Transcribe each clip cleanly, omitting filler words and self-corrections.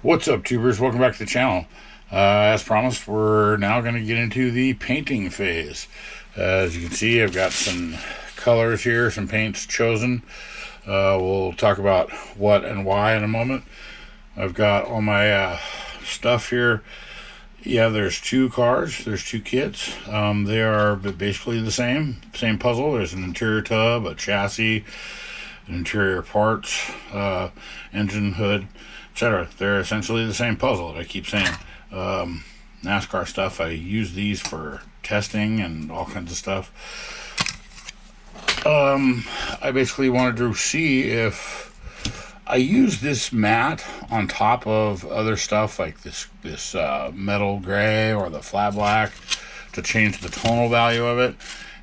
What's up, tubers? Welcome back to the channel. As promised, we're now going to get into the painting phase. As you can see, I've got some colors here, some paints chosen. We'll talk about what and why in a moment. I've got all my stuff here. Yeah, there's two cars, there's two kits. They are basically the same puzzle. There's an interior tub, a chassis, interior parts, engine, hood, etc. They're essentially the same puzzle. I keep saying NASCAR stuff. I use these for testing and all kinds of stuff. I basically wanted to see if I use this matte on top of other stuff like this metal gray or the flat black to change the tonal value of it.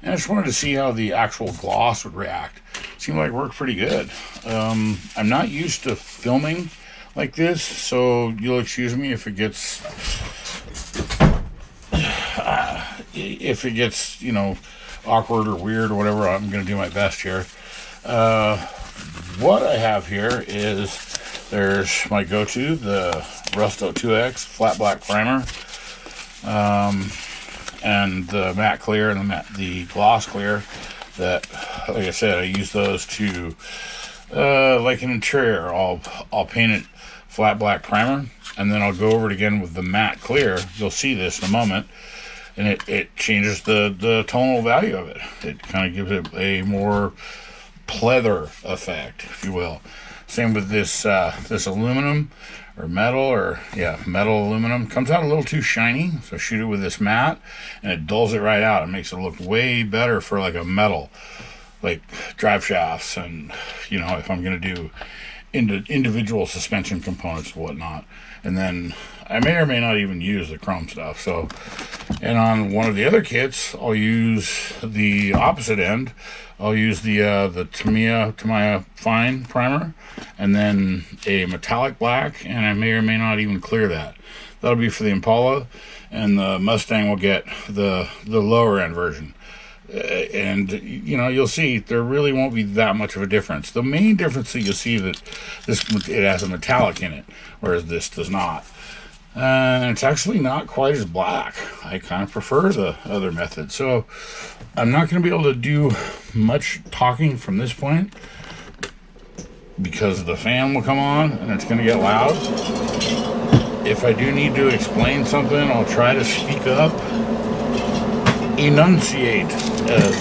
And I just wanted to see how the actual gloss would react. Seemed like it worked pretty good. I'm not used to filming like this, so you'll excuse me if it gets you know, awkward or weird or whatever. I'm gonna do my best here. What I have here is there's my go-to, the Rusto 2X flat black primer, and the matte clear and the gloss clear. That, like I said, I use those to like an interior. I'll paint it flat black primer, and then I'll go over it again with the matte clear. You'll see this in a moment, and it changes the tonal value of it. It kind of gives it a more pleather effect, if you will. Same with this this aluminum or metal, or yeah, metal aluminum. Comes out a little too shiny, so shoot it with this matte, and it dulls it right out. It makes it look way better for like a metal, like drive shafts, and you know, if I'm gonna do individual suspension components and whatnot. And then I may or may not even use the chrome stuff. So, and on one of the other kits, I'll use the opposite end. I'll use the Tamiya Fine primer, and then a metallic black, and I may or may not even clear that. That'll be for the Impala, and the Mustang will get the lower end version. And you know, you'll see there really won't be that much of a difference. The main difference that you'll see that it has a metallic in it, whereas this does not. And it's actually not quite as black. I kind of prefer the other method. So I'm not going to be able to do much talking from this point because the fan will come on and it's going to get loud. If I do need to explain something, I'll try to speak up, enunciate, as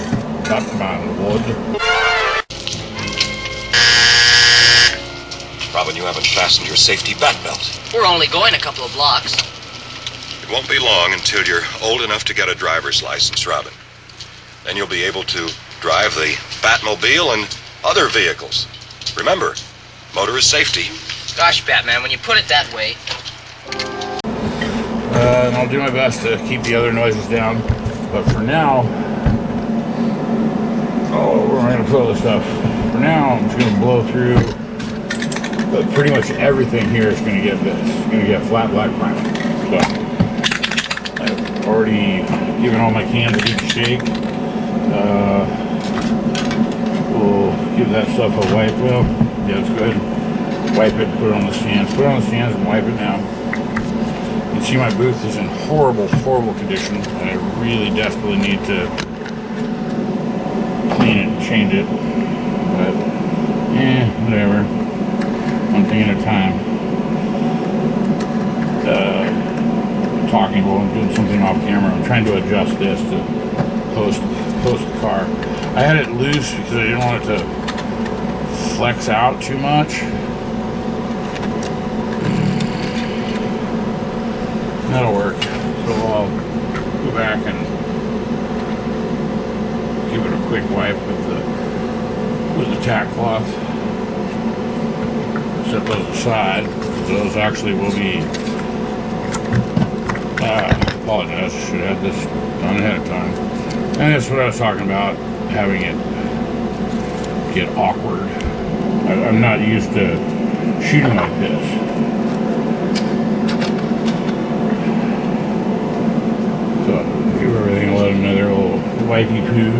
Batman would. Robin, you haven't fastened your safety back belt. We're only going a couple of blocks. It won't be long until you're old enough to get a driver's license, Robin. Then you'll be able to drive the Batmobile and other vehicles. Remember, motorist safety. Gosh, Batman, when you put it that way. And I'll do my best to keep the other noises down. But for now, we're going to put all this stuff. For now, I'm just going to blow through. But pretty much everything here is going to get this. It's going to get flat black primer. So I've already given all my cans a deep shake. We'll give that stuff a wipe. Well, yeah, it's good. Wipe it, put it on the stands. Put it on the stands and wipe it now. You can see my booth is in horrible condition, and I really desperately need to clean it and change it. But, whatever. One thing at a time. Talking while I'm doing something off camera. I'm trying to adjust this to post the car. I had it loose because I didn't want it to flex out too much. That'll work. So I'll go back and give it a quick wipe with the tack cloth. Set those aside. Those actually will be. Apologize. Should have had this done ahead of time. And that's what I was talking about. Having it get awkward. I'm not used to shooting like this. So give everything another little wipey poo,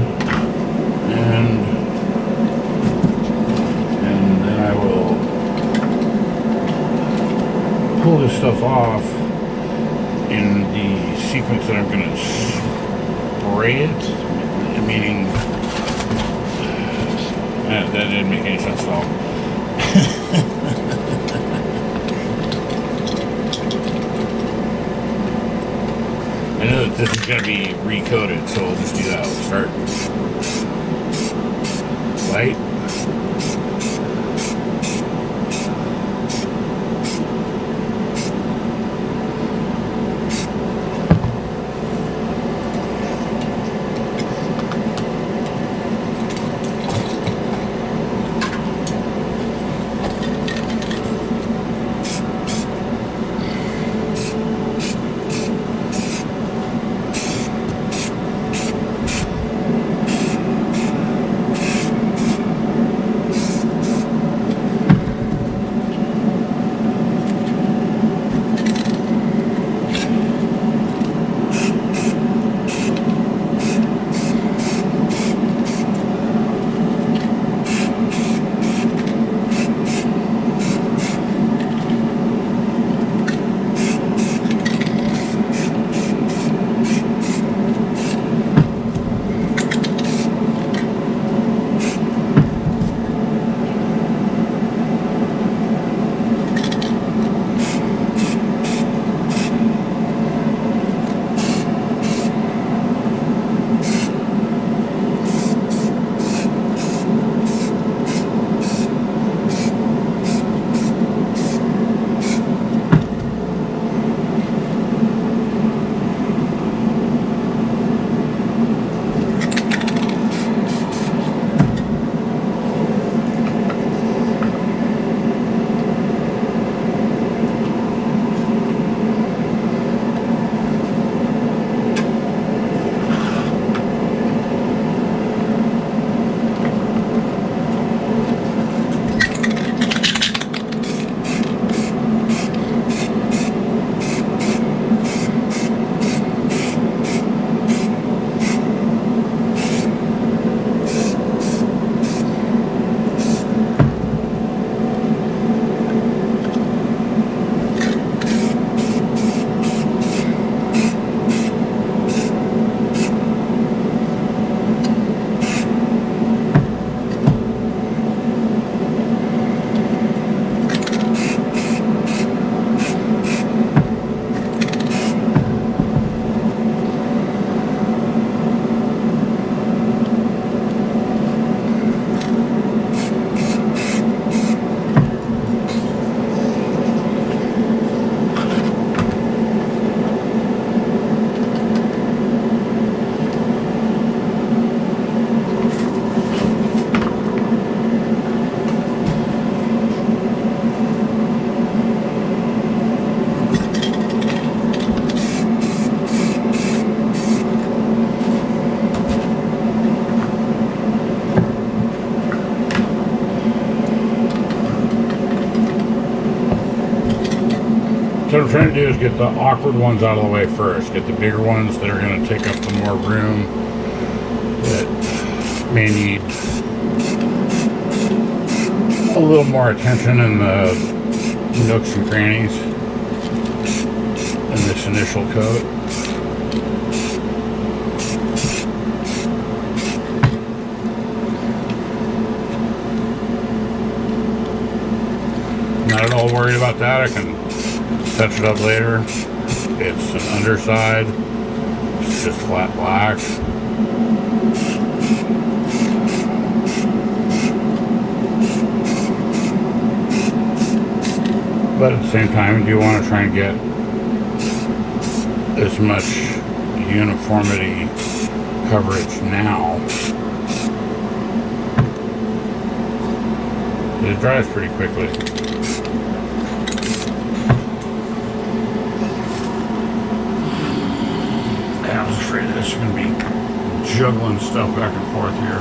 and then I will pull this stuff off in the sequence that I'm going to spray it, meaning that didn't make any sense at all. I know that this is going to be recoated, so we'll just do that. We'll start light. So what I'm trying to do is get the awkward ones out of the way first. Get the bigger ones that are going to take up the more room that may need a little more attention in the nooks and crannies in this initial coat. Not at all worried about that. I can touch it up later. It's an underside. It's just flat black. But at the same time, you do want to try and get as much uniformity coverage now. It dries pretty quickly. I was afraid that it's going to be juggling stuff back and forth here.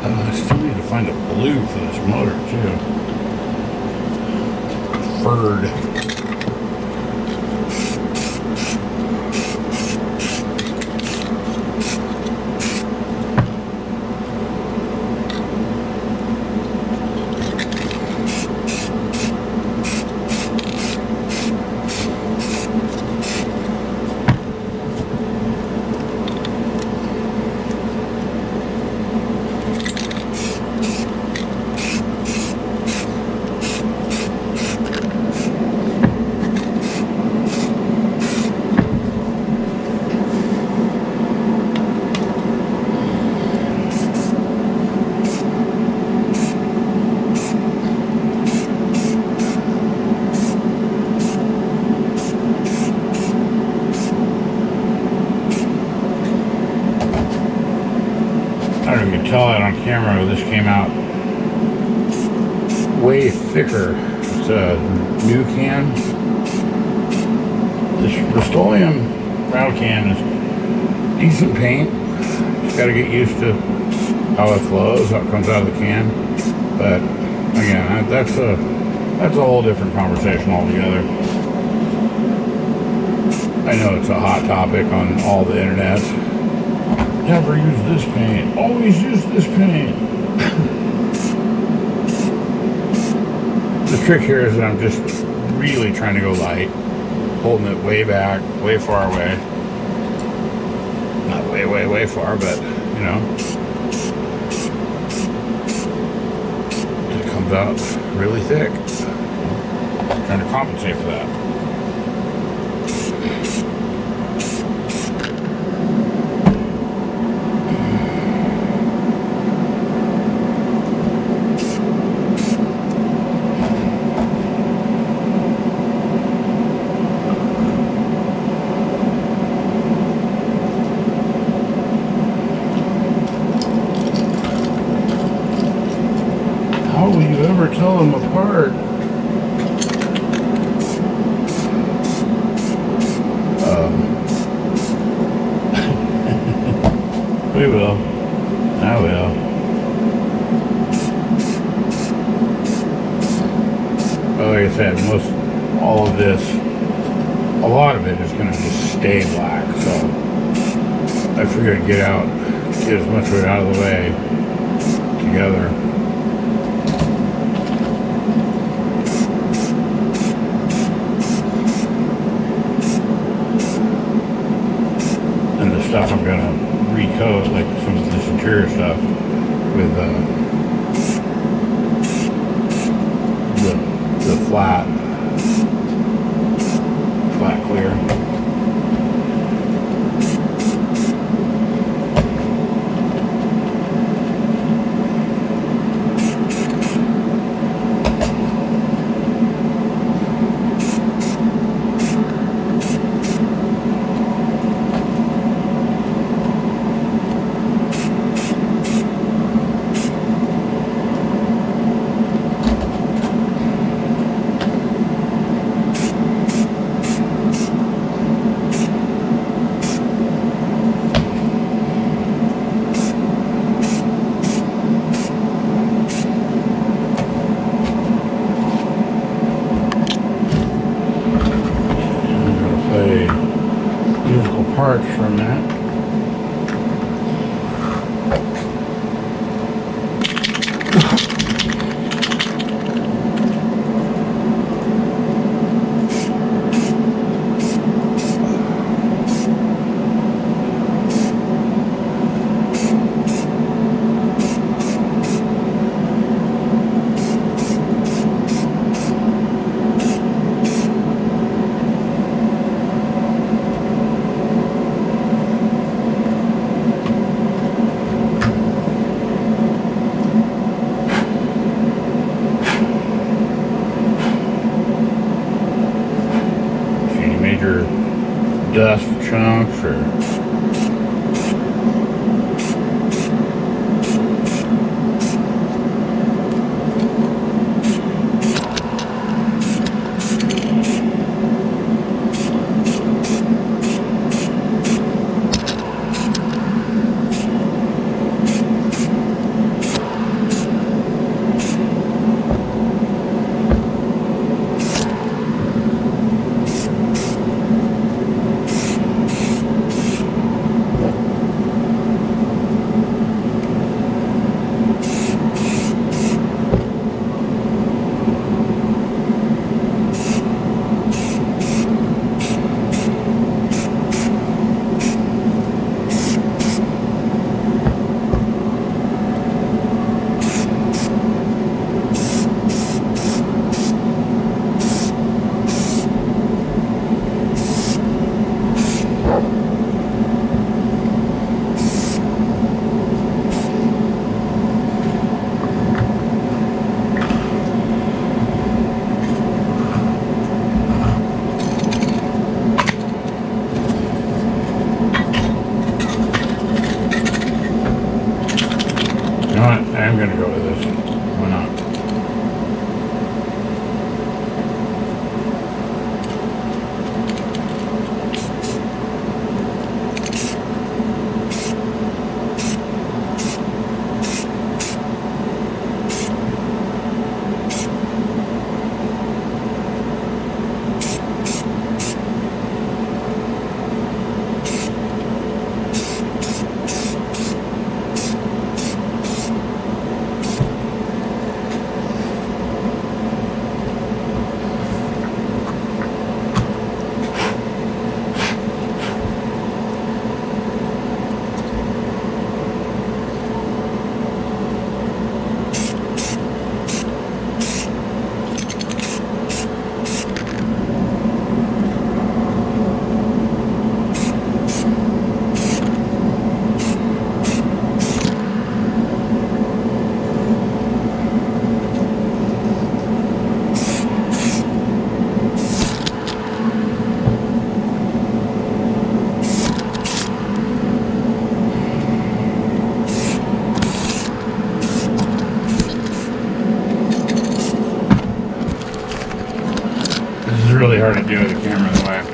I still need to find a blue for this motor too. Furred. I don't know if you can tell that on camera, this came out way thicker. It's a new can. This Rust-Oleum rattle can is decent paint. Just gotta get used to how it flows, how it comes out of the can. But again, that's a whole different conversation altogether. I know it's a hot topic on all the internet. Never use this paint. Always use this paint. The trick here is that I'm just really trying to go light, holding it way back, way far away. Not way far, but you know, it comes out really thick. Trying to compensate for that. How will you ever tell them apart? We will. I will. Well, like I said, all of this, a lot of it is going to just stay black, so I figured I'd get as much of it out of the way together. And the stuff I'm going to recoat, like some of this interior stuff, with the flat clear. Musical parts for a minute. Major dust chunks or go with this. Why not? This is really hard to do with the camera in the way.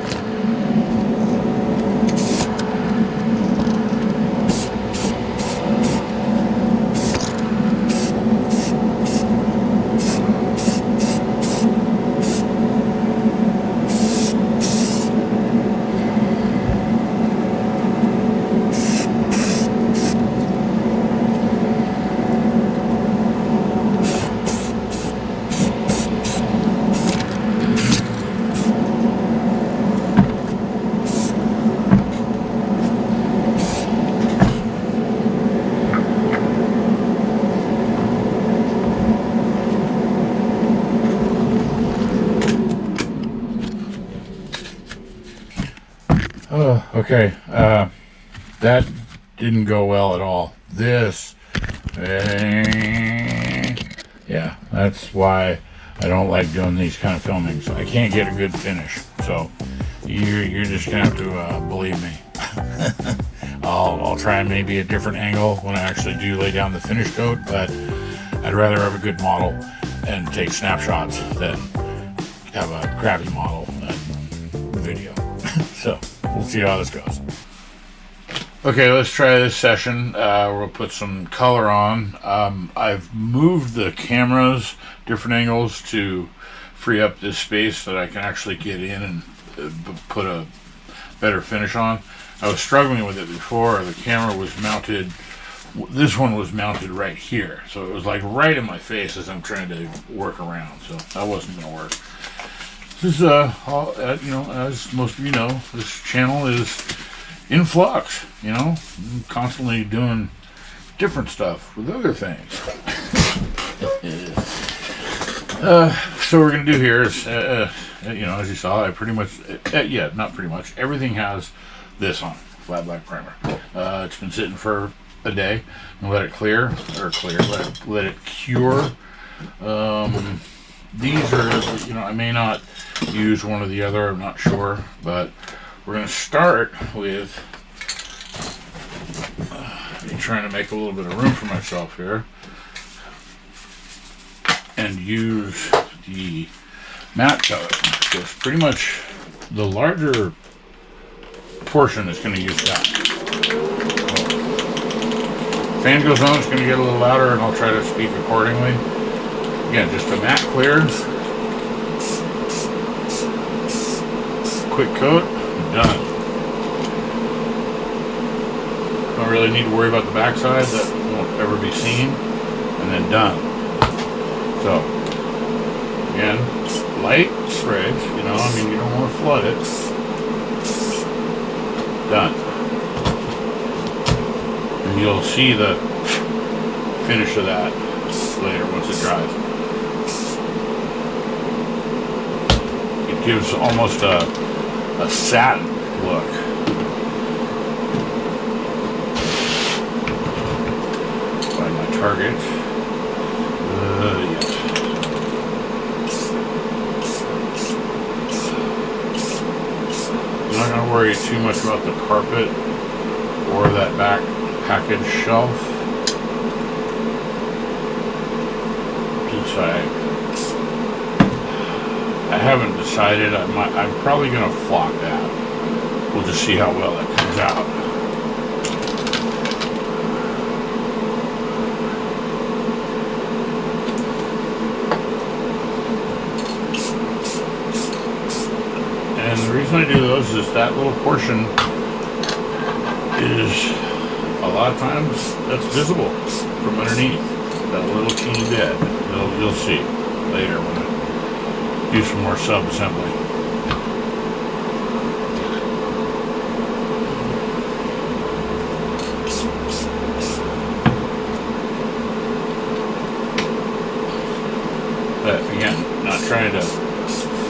Oh, okay. That didn't go well at all. This, yeah, that's why I don't like doing these kind of filmings. I can't get a good finish. So you're just gonna have to believe me. I'll try maybe a different angle when I actually do lay down the finish coat, but I'd rather have a good model and take snapshots than have a crappy model and video. So we'll see how this goes. Okay, let's try this session. We'll put some color on. I've moved the cameras different angles to free up this space that I can actually get in and put a better finish on. I was struggling with it before. The camera was mounted, this one was mounted right here, so it was like right in my face as I'm trying to work around, so that wasn't going to work. This is, as most of you know, this channel is in flux, I'm constantly doing different stuff with other things. So what we're going to do here is, as you saw, I pretty much, not pretty much, everything has this on, flat black primer. It's been sitting for a day, and let it let it cure. These are, I may not use one or the other, I'm not sure, but we're going to start with trying to make a little bit of room for myself here and use the matte color, because pretty much the larger portion is going to use that. Fan goes on, it's going to get a little louder, and I'll try to speak accordingly. Again, just a matte clear, quick coat, done. Don't really need to worry about the backside, that won't ever be seen, and then done. So, again, light sprays, you don't want to flood it. Done. And you'll see the finish of that later once it dries. It gives almost a satin look. Find my target. Yes. I'm not going to worry too much about the carpet or that back package shelf. I haven't decided. I'm probably gonna flock that. We'll just see how well it comes out. And the reason I do those is that little portion is a lot of times that's visible from underneath. That little teeny bit. You'll see later when I do some more sub-assembly. But again, not trying to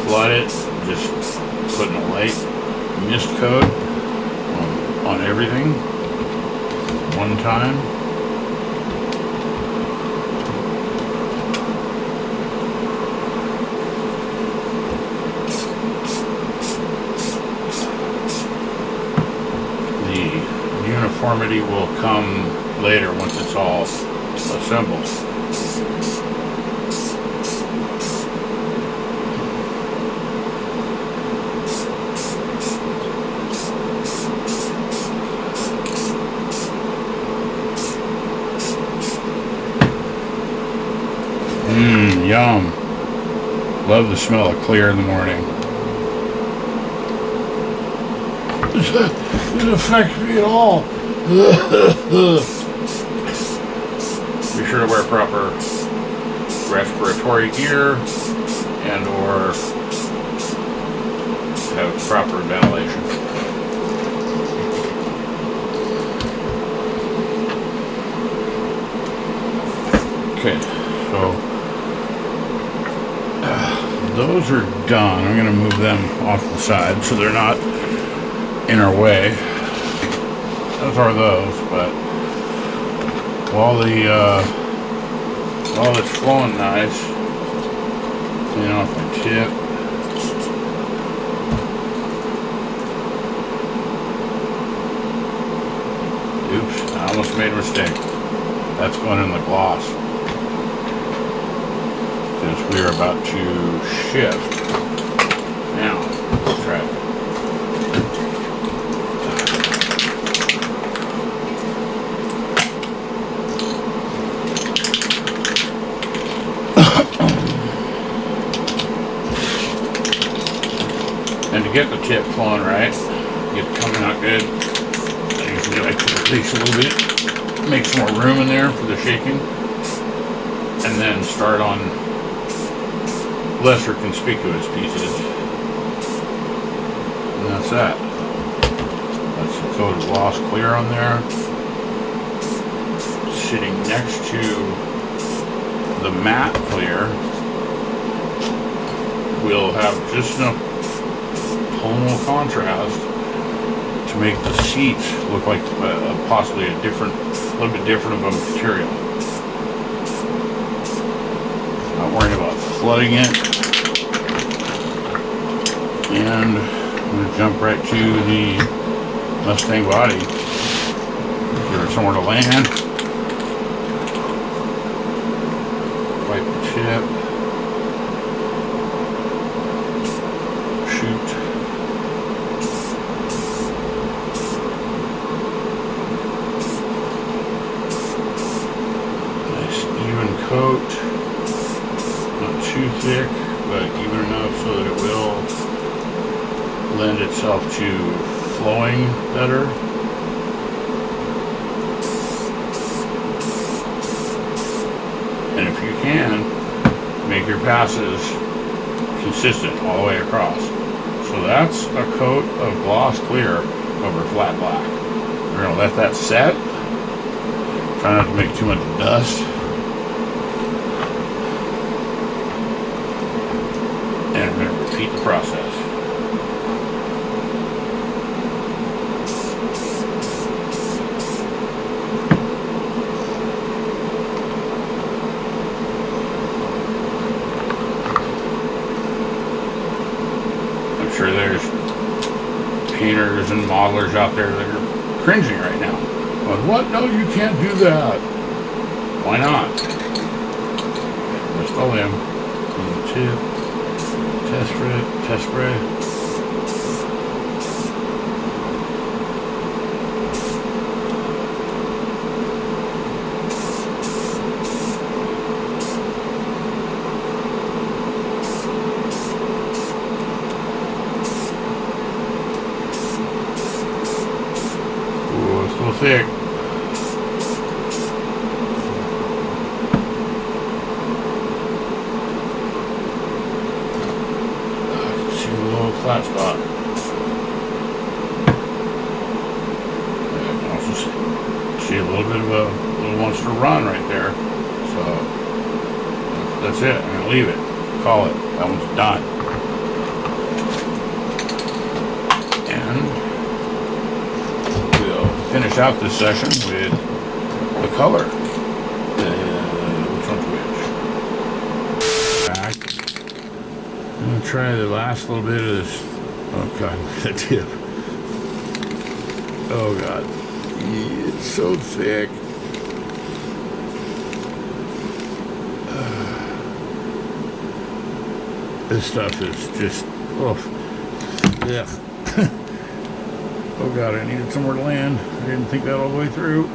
flood it, just putting a light mist coat on everything one time. The uniformity will come later once it's all assembled. Yum. Love the smell of clear in the morning. It affects me at all. Be sure to wear proper respiratory gear and or have proper ventilation. Okay, so those are done. I'm going to move them off the side so they're not in our way. Those are those, but while it's flowing nice, clean off my tip. Oops, I almost made a mistake. That's going in the gloss. Because we are about to shift. Now, let's try it. And to get the tip flowing right, get it coming out good, I usually like to release a little bit, make some more room in there for the shaking, and then start on lesser conspicuous pieces. And that's that. That's the coat of gloss clear on there. Sitting next to the matte clear, we'll have just enough tonal contrast to make the seats look like possibly a little bit different of a material. Not worrying about flooding it. And I'm going to jump right to the Mustang body. Give it somewhere to land. Wipe the chip. Shoot. Nice even coat. Not too thick, but even enough so that it will lend itself to flowing better. And if you can, make your passes consistent all the way across. So that's a coat of gloss clear over flat black. We're going to let that set. Try not to make too much dust. And we're going to repeat the process. Sure, there's painters and modelers out there that are cringing right now. But what? No, you can't do that. Why not? Just them. Tip, test spray. Ooh, it's a little thick. Flat spot. And you can also see a little bit of a little wants to run right there. So that's it. I'm gonna leave it. Call it. That one's done. And we'll finish out this session with the color. Which one's which? Back. I'm going to try the last little bit of this. Oh god, the tip. Oh god. It's so thick. This stuff is just, oh, yeah. Oh god, I needed somewhere to land. I didn't think that all the way through.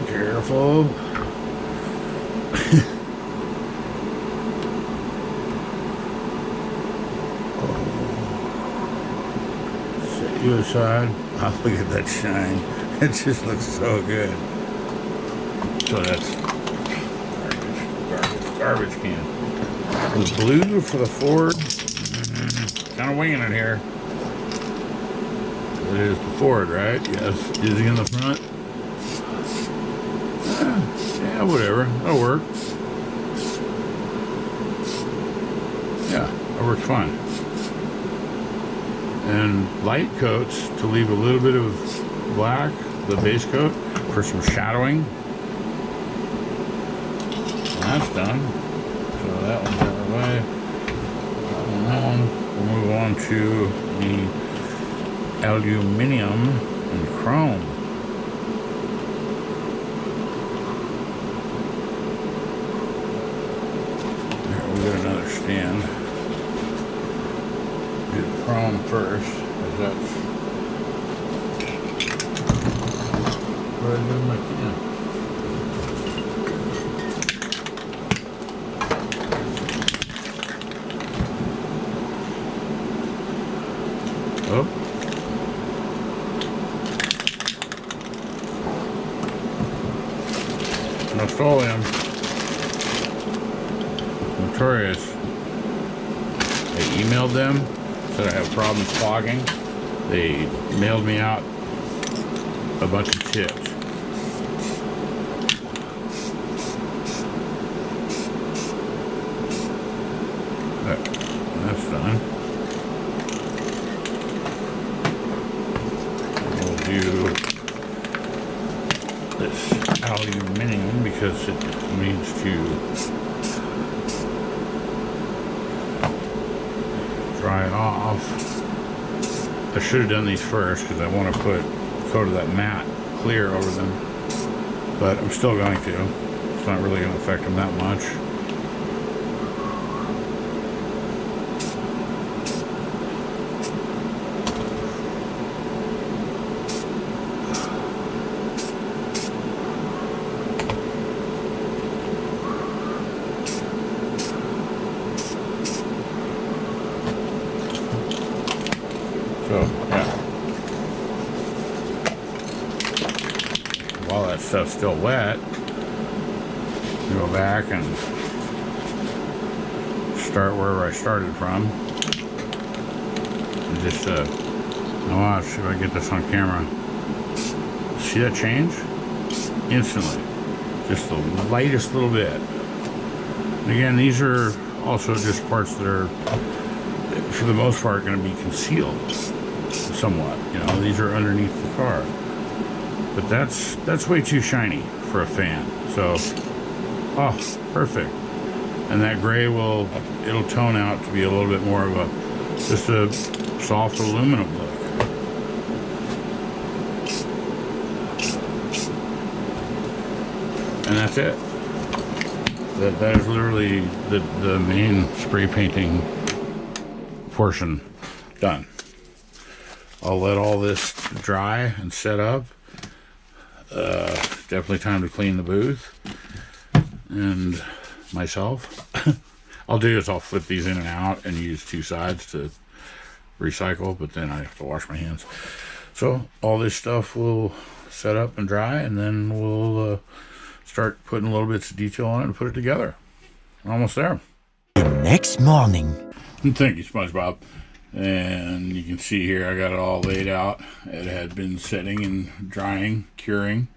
Careful. The other side. Oh, look at that shine. It just looks so good. So that's garbage can. The blue for the Ford. Kind of winging it here. It is the Ford, right? Yes. Is he in the front? Yeah, whatever. That'll work. Yeah, that works fine. And light coats to leave a little bit of black, the base coat, for some shadowing. And that's done. So that one's out of the way. That one. We'll move on to the aluminum and chrome. There, we'll get another stand. Do the chrome first, because that's what I do with my can. Oh. Nostolium. Notorious. I emailed them. Said I have problems clogging. They mailed me out a bunch of tips. That's done. We'll do this aluminum because it needs to dry off. I should have done these first because I want to put a coat of that matte clear over them, but I'm still going to. It's not really going to affect them that much. So, yeah. While that stuff's still wet, go back and start wherever I started from. And just, now watch if I get this on camera. See that change? Instantly. Just the lightest little bit. And again, these are also just parts that are, for the most part, going to be concealed somewhat. You know, these are underneath the car, but that's way too shiny for a fan. So, oh, perfect. And that gray it'll tone out to be a little bit more of just a soft aluminum look. And that's it. That is literally the main spray painting portion done. I'll let all this dry and set up. Definitely time to clean the booth and myself. I'll do is I'll flip these in and out and use two sides to recycle, but then I have to wash my hands. So all this stuff will set up and dry, and then we'll start putting little bits of detail on it and put it together. We're almost there. The next morning. Thank you, SpongeBob. And you can see here I got it all laid out. It had been setting and drying, curing.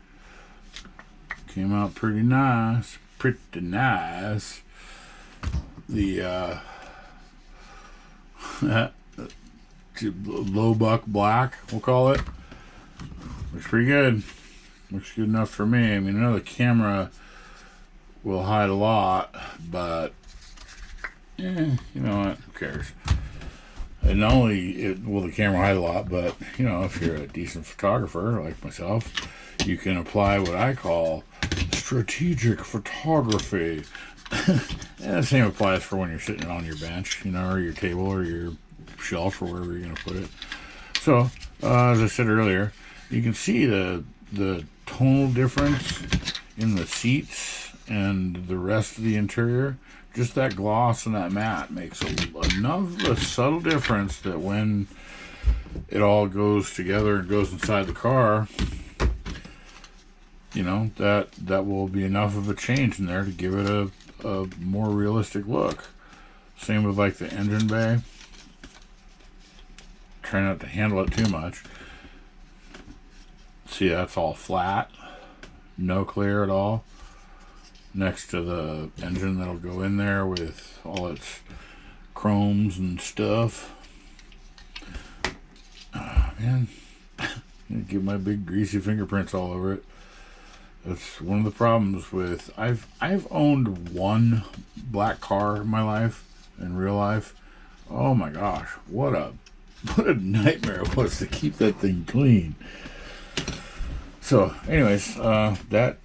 Came out pretty nice. Pretty nice. The low buck black, we'll call it. Looks pretty good. Looks good enough for me. I mean, I know the camera will hide a lot, but you know what? Who cares? And not only will the camera hide a lot, but you know, if you're a decent photographer like myself, you can apply what I call strategic photography. And the same applies for when you're sitting on your bench, you know, or your table or your shelf or wherever you're going to put it. So, as I said earlier, you can see the tonal difference in the seats and the rest of the interior. Just that gloss and that matte makes enough of a subtle difference that when it all goes together and goes inside the car, you know, that will be enough of a change in there to give it a more realistic look. Same with like the engine bay. Try not to handle it too much. See, that's all flat, no clear at all. Next to the engine that'll go in there with all its chromes and stuff. Man, get my big greasy fingerprints all over it. That's one of the problems with I've owned one black car in my life, in real life. Oh my gosh, what a nightmare it was to keep that thing clean. So anyways, that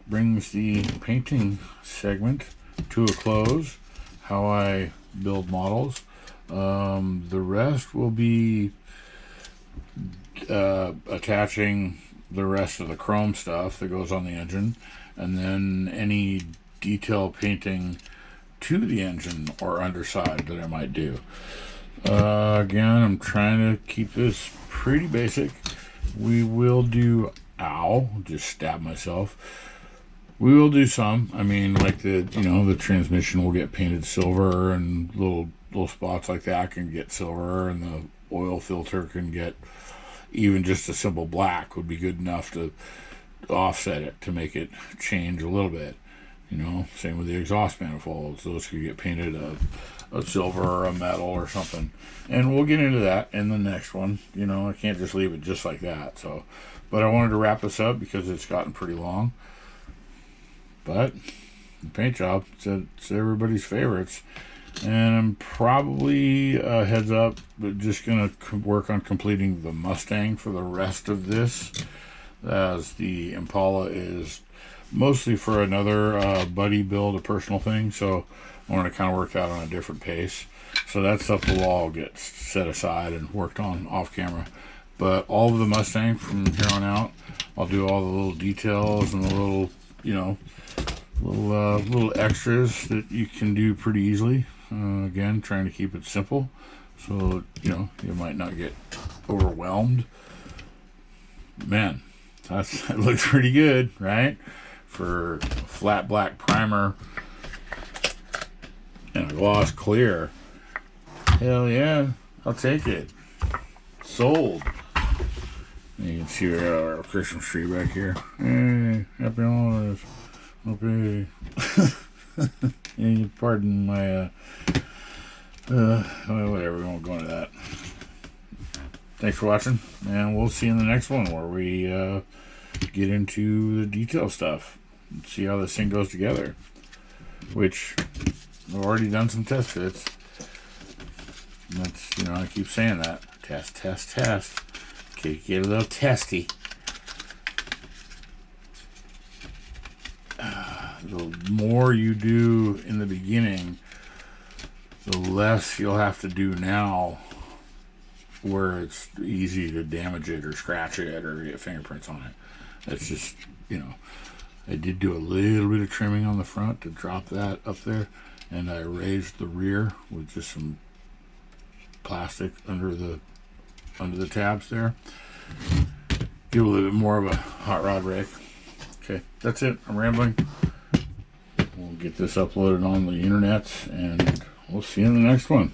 brings the painting segment to a close. How I build models. The rest will be attaching the rest of the chrome stuff that goes on the engine, and then any detail painting to the engine or underside that I might do. Again, I'm trying to keep this pretty basic. We will do, just stab myself. We will do some. I mean, like the transmission will get painted silver, and little spots like that can get silver, and the oil filter can get even just a simple black would be good enough to offset it, to make it change a little bit. You know, same with the exhaust manifolds. Those could get painted a silver or a metal or something. And we'll get into that in the next one. You know, I can't just leave it just like that. So, but I wanted to wrap this up because it's gotten pretty long. But the paint job, it's everybody's favorites. And I'm probably, heads up, just going to work on completing the Mustang for the rest of this, as the Impala is mostly for another buddy build, a personal thing. So I want to kind of work that on a different pace. So that stuff will all get set aside and worked on off camera. But all of the Mustang from here on out, I'll do all the little details and the little, you know, little extras that you can do pretty easily. Again, trying to keep it simple, so you know you might not get overwhelmed. Man, that looks pretty good, right? For flat black primer and a gloss clear. Hell yeah, I'll take it. Sold. You can see we got our Christmas tree back here. Hey, happy holidays. Okay. Pardon my whatever, we won't go into that. Thanks for watching, and we'll see you in the next one where we get into the detail stuff and see how this thing goes together, which I've already done some test fits. That's, you know, I keep saying that. Test. Okay, get a little testy. the more you do in the beginning, the less you'll have to do now where it's easy to damage it or scratch it or get fingerprints on it. That's just, I did do a little bit of trimming on the front to drop that up there, and I raised the rear with just some plastic under the tabs there. Give a little bit more of a hot rod rake. Okay, that's it. I'm rambling. We'll get this uploaded on the internet, and we'll see you in the next one.